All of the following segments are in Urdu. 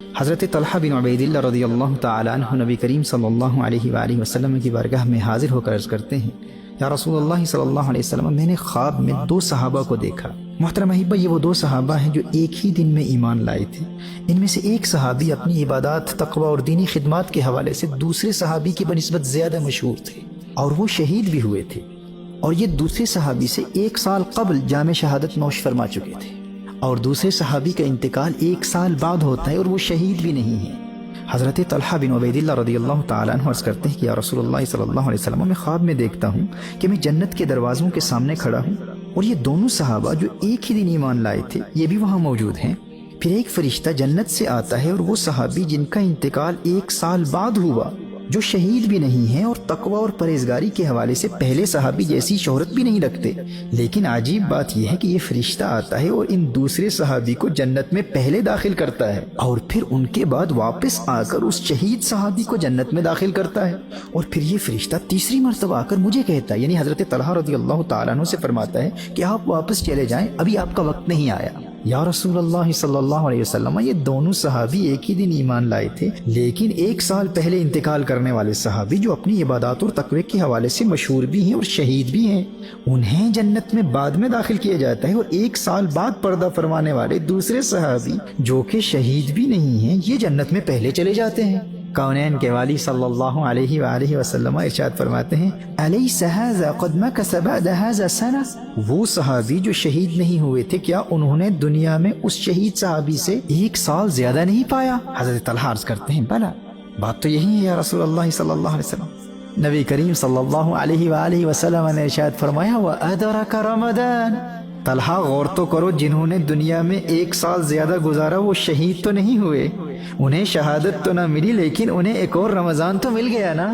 حضرت طلحہ بن عبید اللہ رضی اللہ تعالیٰ عنہ نبی کریم صلی اللہ علیہ وآلہ وسلم کی بارگاہ میں حاضر ہو کر عرض کرتے ہیں، یا رسول اللہ صلی اللہ علیہ وسلم، میں نے خواب میں 2 صحابہ کو دیکھا۔ محترم احبہ، یہ وہ 2 صحابہ ہیں جو ایک ہی دن میں ایمان لائے تھے۔ ان میں سے ایک صحابی اپنی عبادات، تقوی اور دینی خدمات کے حوالے سے دوسرے صحابی کی بنسبت زیادہ مشہور تھے اور وہ شہید بھی ہوئے تھے، اور یہ دوسرے صحابی سے 1 سال قبل جام شہادت نوش فرما چکے تھے، اور دوسرے صحابی کا انتقال 1 سال بعد ہوتا ہے اور وہ شہید بھی نہیں ہیں۔ حضرت طلحہ بن عبید اللہ رضی اللہ تعالیٰ عنہ عرض کرتے ہیں کہ یا رسول اللہ صلی اللہ علیہ وسلم، میں خواب میں دیکھتا ہوں کہ میں جنت کے دروازوں کے سامنے کھڑا ہوں، اور یہ دونوں صحابہ جو ایک ہی دن ایمان لائے تھے یہ بھی وہاں موجود ہیں۔ پھر ایک فرشتہ جنت سے آتا ہے اور وہ صحابی جن کا انتقال 1 سال بعد ہوا، جو شہید بھی نہیں ہیں اور تقوی اور پرہیزگاری کے حوالے سے پہلے صحابی جیسی شہرت بھی نہیں رکھتے، لیکن عجیب بات یہ ہے کہ یہ فرشتہ آتا ہے اور ان دوسرے صحابی کو جنت میں پہلے داخل کرتا ہے، اور پھر ان کے بعد واپس آ کر اس شہید صحابی کو جنت میں داخل کرتا ہے، اور پھر یہ فرشتہ تیسری مرتبہ آ کر مجھے کہتا ہے، یعنی حضرت طلحہ رضی اللہ تعالیٰ عنہ سے فرماتا ہے کہ آپ واپس چلے جائیں، ابھی آپ کا وقت نہیں آیا۔ یا رسول اللہ صلی اللہ علیہ وسلم، یہ دونوں صحابی ایک ہی دن ایمان لائے تھے، لیکن 1 سال پہلے انتقال کرنے والے صحابی جو اپنی عبادات اور تقوی کے حوالے سے مشہور بھی ہیں اور شہید بھی ہیں، انہیں جنت میں بعد میں داخل کیا جاتا ہے، اور 1 سال بعد پردہ فرمانے والے دوسرے صحابی جو کہ شہید بھی نہیں ہیں یہ جنت میں پہلے چلے جاتے ہیں۔ کونین کے والی صلی اللہ علیہ وآلہ وسلم ارشاد فرماتے ہیں، الیس ھذا قد مکث بعد ھذا سنہ، وہ صحابی جو شہید نہیں ہوئے تھے کیا انہوں نے دنیا میں اس شہید صحابی سے 1 سال زیادہ نہیں پایا؟ حضرت طلحہ عرض کرتے ہیں، بلا، بات تو یہی ہے یا رسول اللہ صلی اللہ علیہ وسلم۔ نبی کریم صلی اللہ علیہ وآلہ وسلم نے ارشاد فرمایا، وَأَدْرَكَ رمضان۔ طلحہ غور تو کرو، جنہوں نے دنیا میں 1 سال زیادہ گزارا وہ شہید تو نہیں ہوئے، انہیں شہادت تو نہ ملی، لیکن انہیں ایک اور رمضان تو مل گیا نا۔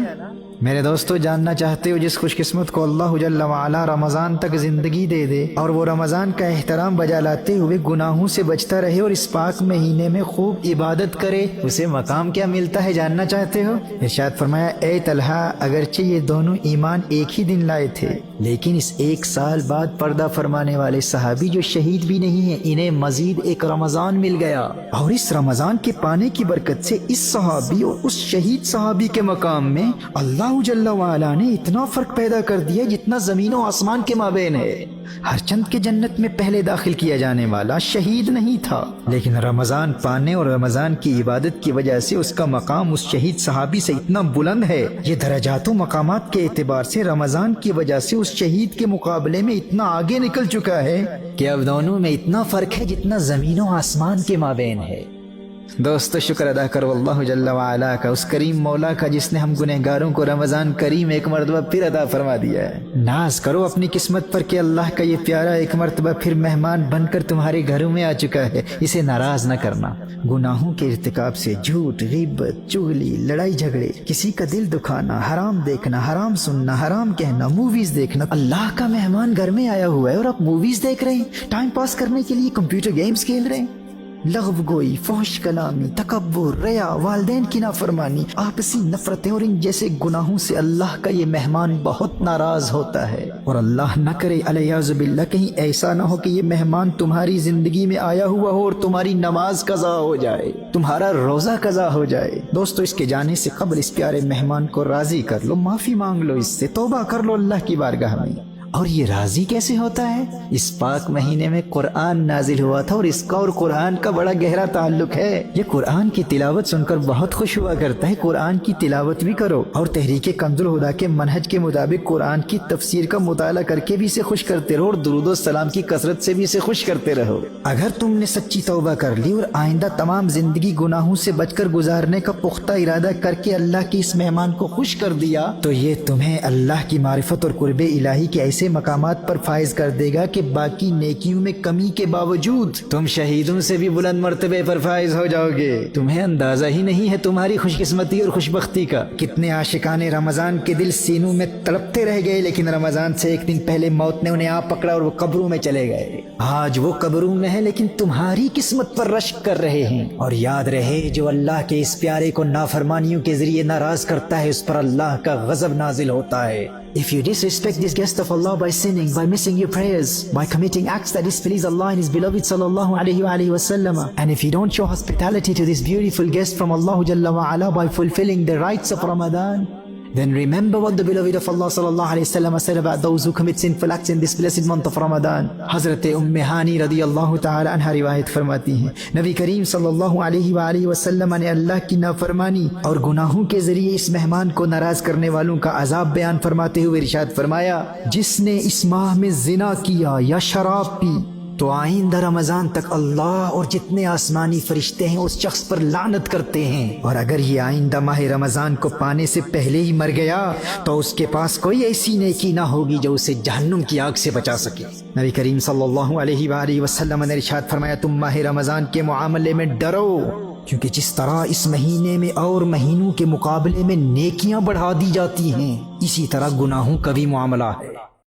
میرے دوستو، جاننا چاہتے ہو جس خوش قسمت کو اللہ جل وعلا رمضان تک زندگی دے دے اور وہ رمضان کا احترام بجا لاتے ہوئے گناہوں سے بچتا رہے اور اس پاک مہینے میں خوب عبادت کرے، اسے مقام کیا ملتا ہے جاننا چاہتے ہو؟ ارشاد فرمایا، اے طلحہ، اگرچہ یہ دونوں ایمان ایک ہی دن لائے تھے، لیکن اس 1 سال بعد پردہ فرمانے والے صحابی جو شہید بھی نہیں ہیں انہیں مزید ایک رمضان مل گیا، اور اس رمضان کے پانے کی برکت سے اس صحابی اور اس شہید صحابی کے مقام میں اللہ جل وعلا نے اتنا فرق پیدا کر دیا جتنا زمین و آسمان کے مابین ہے۔ ہر چند کے جنت میں پہلے داخل کیا جانے والا شہید نہیں تھا، لیکن رمضان پانے اور رمضان کی عبادت کی وجہ سے اس کا مقام اس شہید صحابی سے اتنا بلند ہے، یہ درجات و مقامات کے اعتبار سے رمضان کی وجہ سے اس شہید کے مقابلے میں اتنا آگے نکل چکا ہے کہ اب دونوں میں اتنا فرق ہے جتنا زمین و آسمان کے مابین ہے۔ دوستو، شکر ادا کرو اللہ جل وعلا کا، اس کریم مولا کا جس نے ہم گنہگاروں کو رمضان کریم ایک مرتبہ پھر عطا فرما دیا ہے۔ ناز کرو اپنی قسمت پر کہ اللہ کا یہ پیارا ایک مرتبہ پھر مہمان بن کر تمہارے گھروں میں آ چکا ہے، اسے ناراض نہ کرنا۔ گناہوں کے ارتکاب سے جھوٹ، غیبت، چغلی، لڑائی جھگڑے، کسی کا دل دکھانا، حرام دیکھنا، حرام سننا، حرام کہنا، موویز دیکھنا۔ اللہ کا مہمان گھر میں آیا ہوا ہے اور آپ موویز دیکھ رہے ہیں، ٹائم پاس کرنے کے لیے کمپیوٹر گیمز کھیل رہے ہیں۔ لغو گوئی، فحش کلامی، تکبر، ریا، والدین کی نافرمانی، آپسی نفرتیں اور ان جیسے گناہوں سے اللہ کا یہ مہمان بہت ناراض ہوتا ہے، اور اللہ نہ کرے الیاذ باللہ کہیں ایسا نہ ہو کہ یہ مہمان تمہاری زندگی میں آیا ہوا ہو اور تمہاری نماز قضا ہو جائے، تمہارا روزہ قضا ہو جائے۔ دوستو، اس کے جانے سے قبل اس پیارے مہمان کو راضی کر لو، معافی مانگ لو، اس سے توبہ کر لو اللہ کی بارگاہ میں۔ اور یہ راضی کیسے ہوتا ہے؟ اس پاک مہینے میں قرآن نازل ہوا تھا اور اس کا اور قرآن کا بڑا گہرا تعلق ہے۔ یہ قرآن کی تلاوت سن کر بہت خوش ہوا کرتا ہے، قرآن کی تلاوت بھی کرو، اور تحریک کنز الہدیٰ کے منہج کے مطابق قرآن کی تفسیر کا مطالعہ کر کے بھی اسے خوش کرتے رہو، اور درود و سلام کی کثرت سے بھی اسے خوش کرتے رہو۔ اگر تم نے سچی توبہ کر لی اور آئندہ تمام زندگی گناہوں سے بچ کر گزارنے کا پختہ ارادہ کر کے اللہ کے اس مہمان کو خوش کر دیا، تو یہ تمہیں اللہ کی معرفت اور قرب الہی کے ایسے مقامات پر فائز کر دے گا کہ باقی نیکیوں میں کمی کے باوجود تم شہیدوں سے بھی بلند مرتبے پر فائز ہو جاؤ گے۔ تمہیں اندازہ ہی نہیں ہے تمہاری خوش قسمتی اور خوش بختی کا۔ کتنے عاشقان رمضان کے دل سینوں میں تڑپتے رہ گئے، لیکن رمضان سے 1 دن پہلے موت نے انہیں آ پکڑا اور وہ قبروں میں چلے گئے۔ آج وہ قبروں میں ہے لیکن تمہاری قسمت پر رشک کر رہے ہیں۔ اور یاد رہے، جو اللہ کے اس پیارے کو نافرمانیوں کے ذریعے ناراض کرتا ہے اس پر اللہ کا غضب نازل ہوتا ہے۔ If you disrespect this guest of Allah by sinning, by missing your prayers, by committing acts that displease Allah and His beloved sallallahu alayhi wa sallam, and if you don't show hospitality to this beautiful guest from Allah Jalla wa Ala by fulfilling the rights of Ramadan, then remember what the beloved of Allah sallallahu alayhi wa sallam said about those who commit sinful acts in this blessed month of Ramadan. Hazrat Hani radiyallahu ta'ala anha riwayat فرماتی ہیں نبی کریم صلی اللہ علیہ وسلم نے اللہ کی نافرمانی اور گناہوں کے ذریعے اس مہمان کو ناراض کرنے والوں کا عذاب بیان فرماتے ہوئے ارشاد فرمایا، جس نے اس ماہ میں زنا کیا یا شراب پی تو آئندہ رمضان تک اللہ اور جتنے آسمانی فرشتے ہیں اس شخص پر لعنت کرتے ہیں، اور اگر یہ آئندہ ماہ رمضان کو پانے سے پہلے ہی مر گیا تو اس کے پاس کوئی ایسی نیکی نہ ہوگی جو اسے جہنم کی آگ سے بچا سکے۔ نبی کریم صلی اللہ علیہ وآلہ وسلم نے ارشاد فرمایا، تم ماہ رمضان کے معاملے میں ڈرو، کیونکہ جس طرح اس مہینے میں اور مہینوں کے مقابلے میں نیکیاں بڑھا دی جاتی ہیں، اسی طرح گناہوں کا بھی معاملہ ہے۔